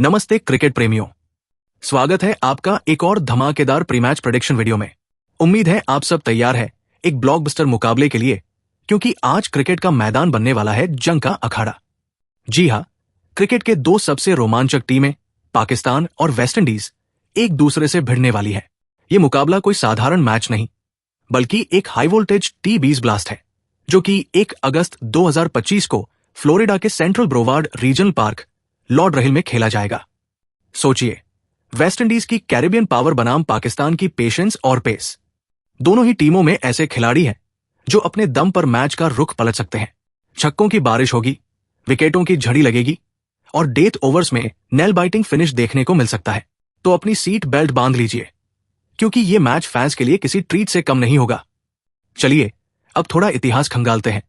नमस्ते क्रिकेट प्रेमियों, स्वागत है आपका एक और धमाकेदार प्री मैच प्रेडिक्शन वीडियो में। उम्मीद है आप सब तैयार हैं एक ब्लॉकबस्टर मुकाबले के लिए, क्योंकि आज क्रिकेट का मैदान बनने वाला है जंग का अखाड़ा। जी हां, क्रिकेट के दो सबसे रोमांचक टीमें पाकिस्तान और वेस्टइंडीज एक दूसरे से भिड़ने वाली है। ये मुकाबला कोई साधारण मैच नहीं, बल्कि एक हाई वोल्टेज T20 ब्लास्ट है, जो कि 1 अगस्त 2025 को फ्लोरिडा के central Broward regional park Lord रहिल में खेला जाएगा। सोचिए, वेस्टइंडीज की कैरिबियन पावर बनाम पाकिस्तान की पेशेंस और पेस। दोनों ही टीमों में ऐसे खिलाड़ी हैं जो अपने दम पर मैच का रुख पलट सकते हैं। छक्कों की बारिश होगी, विकेटों की झड़ी लगेगी और डेथ ओवर्स में नेल बाइटिंग फिनिश देखने को मिल सकता है। तो अपनी सीट बेल्ट बांध लीजिए, क्योंकि ये मैच फैंस के लिए किसी ट्रीट से कम नहीं होगा। चलिए अब थोड़ा इतिहास खंगालते हैं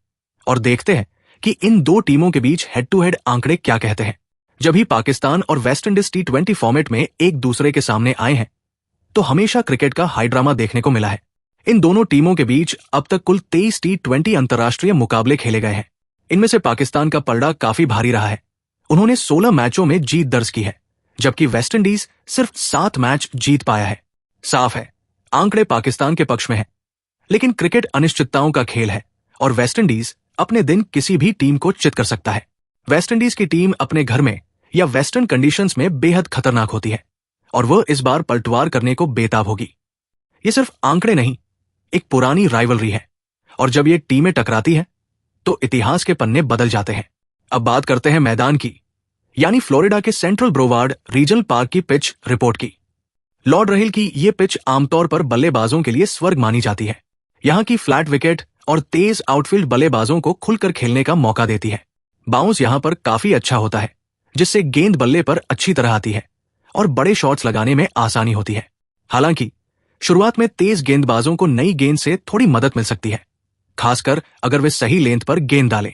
और देखते हैं कि इन दो टीमों के बीच हेड टू हेड आंकड़े क्या कहते हैं। जब भी पाकिस्तान और वेस्टइंडीज T20 फॉर्मेट में एक दूसरे के सामने आए हैं, तो हमेशा क्रिकेट का हाई ड्रामा देखने को मिला है। इन दोनों टीमों के बीच अब तक कुल 23 T20 अंतर्राष्ट्रीय मुकाबले खेले गए हैं। इनमें से पाकिस्तान का पलड़ा काफी भारी रहा है। उन्होंने 16 मैचों में जीत दर्ज की है, जबकि वेस्टइंडीज सिर्फ 7 मैच जीत पाया है। साफ है, आंकड़े पाकिस्तान के पक्ष में है, लेकिन क्रिकेट अनिश्चितताओं का खेल है और वेस्टइंडीज अपने दिन किसी भी टीम को चित कर सकता है। वेस्टइंडीज की टीम अपने घर में या वेस्टर्न कंडीशंस में बेहद खतरनाक होती है और वह इस बार पलटवार करने को बेताब होगी। ये सिर्फ आंकड़े नहीं, एक पुरानी राइवलरी है और जब ये टीमें टकराती हैं तो इतिहास के पन्ने बदल जाते हैं। अब बात करते हैं मैदान की, यानी फ्लोरिडा के सेंट्रल ब्रोवार्ड रीजनल पार्क की पिच रिपोर्ट की। लॉर्ड रहिल की ये पिच आमतौर पर बल्लेबाजों के लिए स्वर्ग मानी जाती है। यहाँ की फ्लैट विकेट और तेज आउटफील्ड बल्लेबाजों को खुलकर खेलने का मौका देती है। बाउंस यहाँ पर काफी अच्छा होता है, जिससे गेंद बल्ले पर अच्छी तरह आती है और बड़े शॉट्स लगाने में आसानी होती है। हालांकि शुरुआत में तेज गेंदबाजों को नई गेंद से थोड़ी मदद मिल सकती है, खासकर अगर वे सही लेंथ पर गेंद डालें।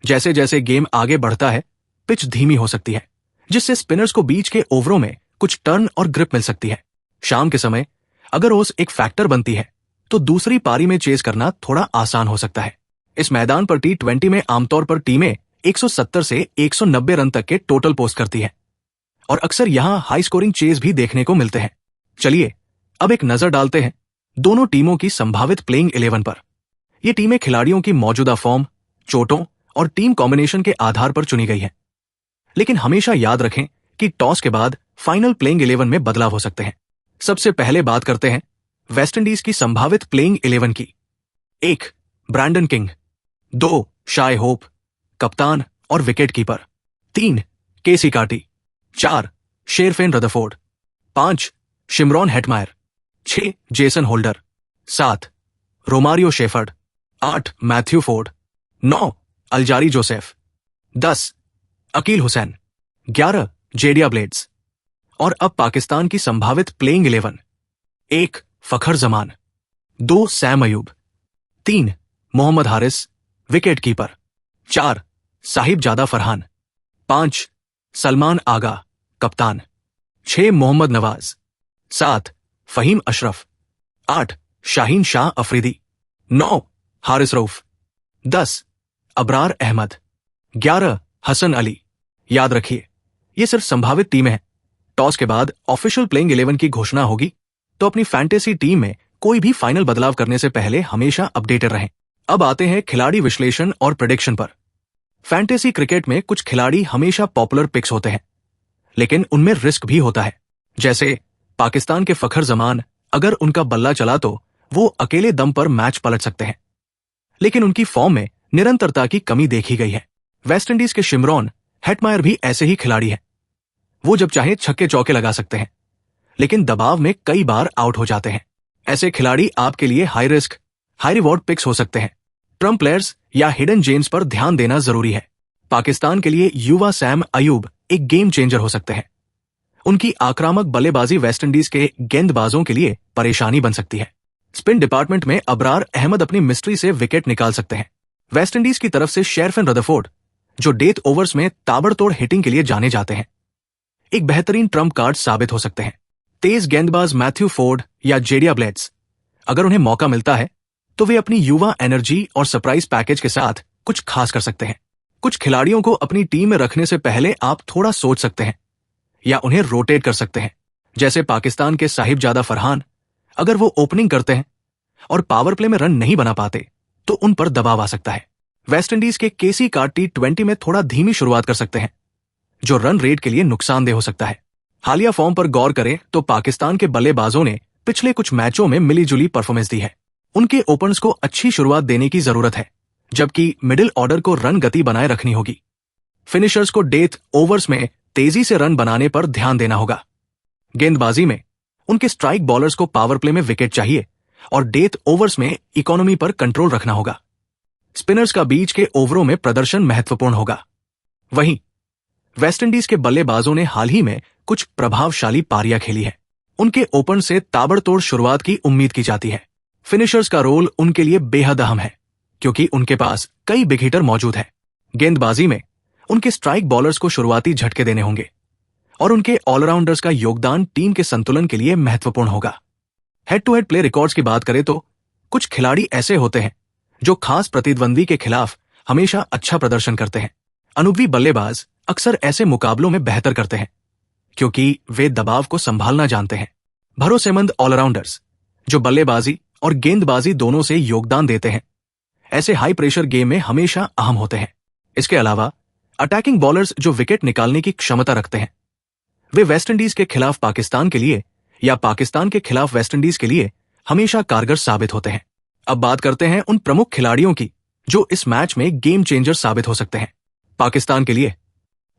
जैसे जैसे गेम आगे बढ़ता है, पिच धीमी हो सकती है, जिससे स्पिनर्स को बीच के ओवरों में कुछ टर्न और ग्रिप मिल सकती है। शाम के समय अगर ओस एक फैक्टर बनती है, तो दूसरी पारी में चेज करना थोड़ा आसान हो सकता है। इस मैदान पर T20 में आमतौर पर टीमें 170 से 190 रन तक के टोटल पोस्ट करती है और अक्सर यहां हाई स्कोरिंग चेज भी देखने को मिलते हैं। चलिए अब एक नजर डालते हैं दोनों टीमों की संभावित प्लेइंग 11 पर। ये टीमें खिलाड़ियों की मौजूदा फॉर्म, चोटों और टीम कॉम्बिनेशन के आधार पर चुनी गई हैं, लेकिन हमेशा याद रखें कि टॉस के बाद फाइनल प्लेइंग 11 में बदलाव हो सकते हैं। सबसे पहले बात करते हैं वेस्टइंडीज की संभावित प्लेइंग 11 की। 1 ब्रैंडन किंग, 2 शाय होप कप्तान और wicket keeper, 3 Keacy Carty, 4 Sherfane Rutherford, 5 Shimron Hetmyer, 6 Jason Holder, 7 Romario Shepherd, 8 Matthew Forde, 9 Alzarri Joseph, 10 Akeal Hosein, 11 Jediah Blades. और अब पाकिस्तान की संभावित playing 11। 1 Fakhar Zaman, 2 Saim Ayub, 3 Mohammad Haris wicket keeper, 4 Sahibzada Farhan, 5 Salman Agha कप्तान, 6 मोहम्मद नवाज, 7 फहीम अशरफ, 8 शाहीन शाह अफरीदी, 9 हारिस रऊफ, 10 अबरार अहमद, 11 हसन अली। याद रखिए, ये सिर्फ संभावित टीमें हैं। टॉस के बाद ऑफिशियल प्लेइंग 11 की घोषणा होगी, तो अपनी फैंटेसी टीम में कोई भी फाइनल बदलाव करने से पहले हमेशा अपडेटेड रहें। अब आते हैं खिलाड़ी विश्लेषण और प्रेडिक्शन पर। फैंटेसी क्रिकेट में कुछ खिलाड़ी हमेशा पॉपुलर पिक्स होते हैं, लेकिन उनमें रिस्क भी होता है। जैसे पाकिस्तान के फखर जमान, अगर उनका बल्ला चला तो वो अकेले दम पर मैच पलट सकते हैं, लेकिन उनकी फॉर्म में निरंतरता की कमी देखी गई है। वेस्टइंडीज के शिमरॉन हेटमायर भी ऐसे ही खिलाड़ी हैं। वो जब चाहे छक्के चौके लगा सकते हैं, लेकिन दबाव में कई बार आउट हो जाते हैं। ऐसे खिलाड़ी आपके लिए high risk high reward picks हो सकते हैं। ट्रम्प प्लेयर्स या हिडन जेम्स पर ध्यान देना जरूरी है। पाकिस्तान के लिए युवा सैम अयूब एक गेम चेंजर हो सकते हैं। उनकी आक्रामक बल्लेबाजी वेस्टइंडीज के गेंदबाजों के लिए परेशानी बन सकती है। स्पिन डिपार्टमेंट में अबरार अहमद अपनी मिस्ट्री से विकेट निकाल सकते हैं। वेस्टइंडीज की तरफ से शेरफेन रदरफोर्ड, जो डेथ ओवर्स में ताबड़तोड़ हिटिंग के लिए जाने जाते हैं, एक बेहतरीन ट्रम्प कार्ड साबित हो सकते हैं। तेज गेंदबाज मैथ्यू फोर्ड या जेडिया ब्लेड्स, अगर उन्हें मौका मिलता है तो वे अपनी युवा एनर्जी और सरप्राइज पैकेज के साथ कुछ खास कर सकते हैं। कुछ खिलाड़ियों को अपनी टीम में रखने से पहले आप थोड़ा सोच सकते हैं, या उन्हें रोटेट कर सकते हैं। जैसे पाकिस्तान के साहिबजादा फरहान, अगर वो ओपनिंग करते हैं और पावर प्ले में रन नहीं बना पाते तो उन पर दबाव आ सकता है। वेस्टइंडीज के केसी कार्ड T20 में थोड़ा धीमी शुरुआत कर सकते हैं, जो रन रेट के लिए नुकसानदेह हो सकता है। हालिया फॉर्म पर गौर करें तो पाकिस्तान के बल्लेबाजों ने पिछले कुछ मैचों में मिलीजुली परफॉर्मेंस दी है। उनके ओपनर्स को अच्छी शुरुआत देने की जरूरत है, जबकि मिडिल ऑर्डर को रन गति बनाए रखनी होगी। फिनिशर्स को डेथ ओवर्स में तेजी से रन बनाने पर ध्यान देना होगा। गेंदबाजी में उनके स्ट्राइक बॉलर्स को पावर प्ले में विकेट चाहिए और डेथ ओवर्स में इकोनॉमी पर कंट्रोल रखना होगा। स्पिनर्स का बीच के ओवरों में प्रदर्शन महत्वपूर्ण होगा। वहीं वेस्टइंडीज के बल्लेबाजों ने हाल ही में कुछ प्रभावशाली पारियां खेली है। उनके ओपन से ताबड़तोड़ शुरुआत की उम्मीद की जाती है। फिनिशर्स का रोल उनके लिए बेहद अहम है, क्योंकि उनके पास कई बिग हिटर मौजूद हैं। गेंदबाजी में उनके स्ट्राइक बॉलर्स को शुरुआती झटके देने होंगे और उनके ऑलराउंडर्स का योगदान टीम के संतुलन के लिए महत्वपूर्ण होगा। Head to head play records की बात करें तो कुछ खिलाड़ी ऐसे होते हैं जो खास प्रतिद्वंदी के खिलाफ हमेशा अच्छा प्रदर्शन करते हैं। अनुभवी बल्लेबाज अक्सर ऐसे मुकाबलों में बेहतर करते हैं, क्योंकि वे दबाव को संभालना जानते हैं। भरोसेमंद ऑलराउंडर्स जो बल्लेबाजी और गेंदबाजी दोनों से योगदान देते हैं, ऐसे हाई प्रेशर गेम में हमेशा अहम होते हैं। इसके अलावा अटैकिंग बॉलर्स जो विकेट निकालने की क्षमता रखते हैं, वे वेस्टइंडीज के खिलाफ पाकिस्तान के लिए या पाकिस्तान के खिलाफ वेस्टइंडीज के लिए हमेशा कारगर साबित होते हैं। अब बात करते हैं उन प्रमुख खिलाड़ियों की जो इस मैच में गेम चेंजर साबित हो सकते हैं। पाकिस्तान के लिए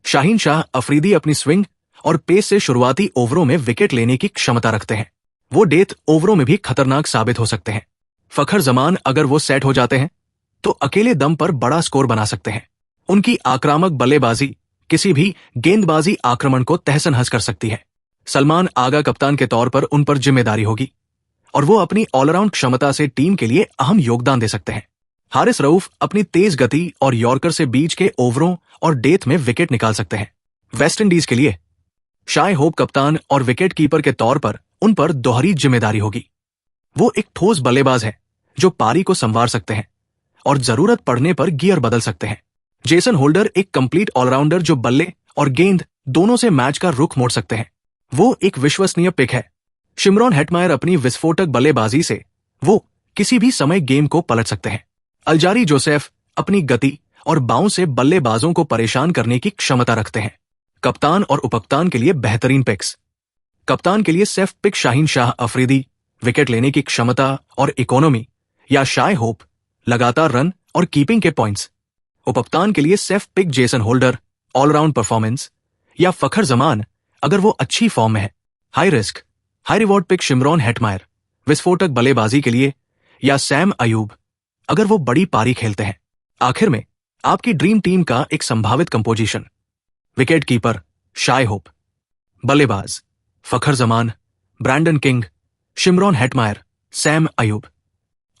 शाहीन शाह अफरीदी अपनी स्विंग और पेस से शुरुआती ओवरों में विकेट लेने की क्षमता रखते हैं। वो डेथ ओवरों में भी खतरनाक साबित हो सकते हैं। फखर जमान अगर वो सेट हो जाते हैं तो अकेले दम पर बड़ा स्कोर बना सकते हैं। उनकी आक्रामक बल्लेबाजी किसी भी गेंदबाजी आक्रमण को तहस-नहस कर सकती है। सलमान आगा कप्तान के तौर पर उन पर जिम्मेदारी होगी और वो अपनी ऑलराउंड क्षमता से टीम के लिए अहम योगदान दे सकते हैं। हारिस रऊफ अपनी तेज गति और यॉर्कर से बीच के ओवरों और डेथ में विकेट निकाल सकते हैं। वेस्टइंडीज के लिए शाय होप कप्तान और विकेट कीपर के तौर पर उन पर दोहरी जिम्मेदारी होगी। वो एक ठोस बल्लेबाज है जो पारी को संवार सकते हैं और जरूरत पड़ने पर गियर बदल सकते हैं। जेसन होल्डर एक कंप्लीट ऑलराउंडर जो बल्ले और गेंद दोनों से मैच का रुख मोड़ सकते हैं। वो एक विश्वसनीय पिक है। शिमरॉन हेटमायर अपनी विस्फोटक बल्लेबाजी से वो किसी भी समय गेम को पलट सकते हैं। अल्जारी जोसेफ अपनी गति और बाउं से बल्लेबाजों को परेशान करने की क्षमता रखते हैं। कप्तान और उपकप्तान के लिए बेहतरीन पिक्स। कप्तान के लिए safe pick Shaheen Shah Afridi, wicket लेने की क्षमता और इकोनॉमी, या शाय होप, लगातार रन और कीपिंग के पॉइंट्स। उपकप्तान के लिए safe pick Jason Holder, all round performance, या फखर जमान अगर वो अच्छी फॉर्म में है। High risk high reward pick Shimron Hetmyer, विस्फोटक बल्लेबाजी के लिए, या सैम अयूब अगर वो बड़ी पारी खेलते हैं। आखिर में आपकी ड्रीम टीम का एक संभावित composition. Wicket keeper Shai Hope, बल्लेबाज Fakhar Zaman, Brandon King, Shimron Hetmyer, Saim Ayub.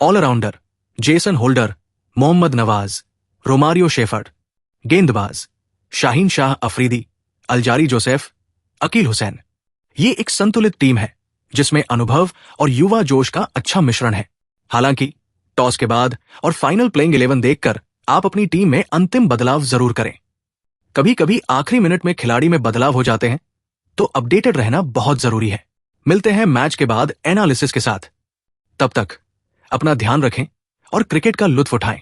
Allrounder Jason Holder, Mohammad Nawaz, Romario Shepherd. गेंदबाज Shaheen Shah Afridi, Alzarri Joseph, Akeal Hosein. ये एक संतुलित टीम है जिसमें अनुभव और युवा जोश का अच्छा मिश्रण है। हालांकि टॉस के बाद और फाइनल प्लेइंग 11 देखकर आप अपनी टीम में अंतिम बदलाव जरूर करें। कभी कभी आखिरी मिनट में खिलाड़ी में बदलाव हो जाते हैं, तो अपडेटेड रहना बहुत जरूरी है। मिलते हैं मैच के बाद एनालिसिस के साथ। तब तक अपना ध्यान रखें और क्रिकेट का लुत्फ उठाएं।